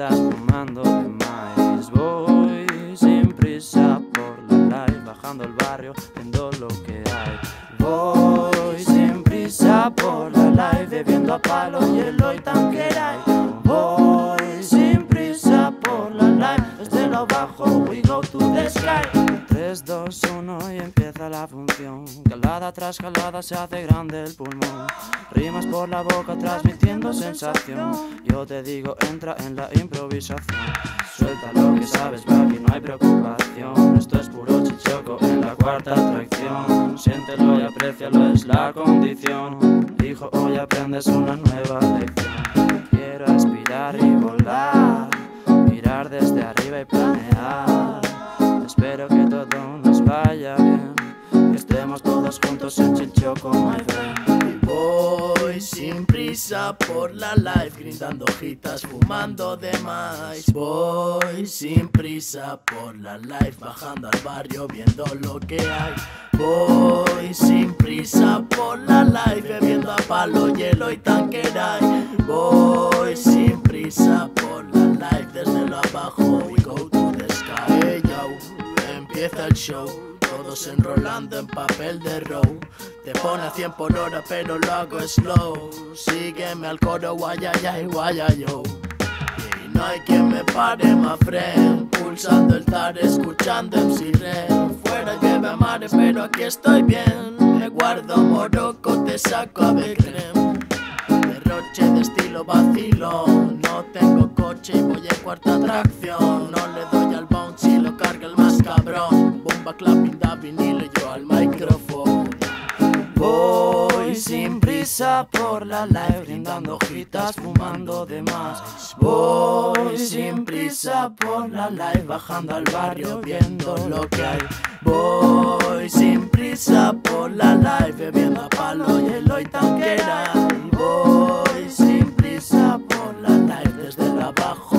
hojitas fumando de maíz. Voy sin prisa por la live, bajando el barrio, viendo lo que hay. Voy sin prisa por la live, bebiendo a palo, hielo y tanqueray. Voy sin prisa por la live, desde lo bajo we go to the sky. 3, 2, 1 y empieza la función. Calada tras calada se hace grande el pulmón. Rimas por la boca transmitiendo sensación. Yo te digo, entra en la improvisación. Suelta lo que sabes, pa' aquí no hay preocupación. Esto es puro chichoco en la cuarta atracción. Siéntelo y aprécialo, es la condición. Hijo, hoy aprendes una nueva lección. Quiero aspirar y volar, mirar desde arriba y planear. Espero que todo nos vaya bien, que estemos todos juntos en Chichoco, my friend. Voy sin prisa por la life, gritando hojitas, fumando de maíz. Voy sin prisa por la life, bajando al barrio, viendo lo que hay. Voy sin prisa por la life, bebiendo a palo, hielo y tanqueray. Voy sin prisa por la life, desde lo abajo we go to the sky. Hey, yo, empieza el show, todos enrolando en papel de row. Te pone a 100 por hora pero lo hago slow. Sígueme al coro, guayayay, guayayo. Y no hay quien me pare, my friend. Pulsando el tar, escuchando MC Ren. Fuera lleve a mare pero aquí estoy bien. Me guardo moroco, te saco a Becrem. Derroche de estilo vacilón. No tengo coche y voy en cuarta atracción. No le doy al bounce y lo carga el más cabrón. Bomba clapping da vinilo y yo al micrófono. Voy sin prisa por la live, brindando hojitas, fumando de más. Voy sin prisa por la live, bajando al barrio, viendo lo que hay. Voy sin prisa por la live, bebiendo a palo, hielo y tanquera. Voy sin prisa por la live, desde el abajo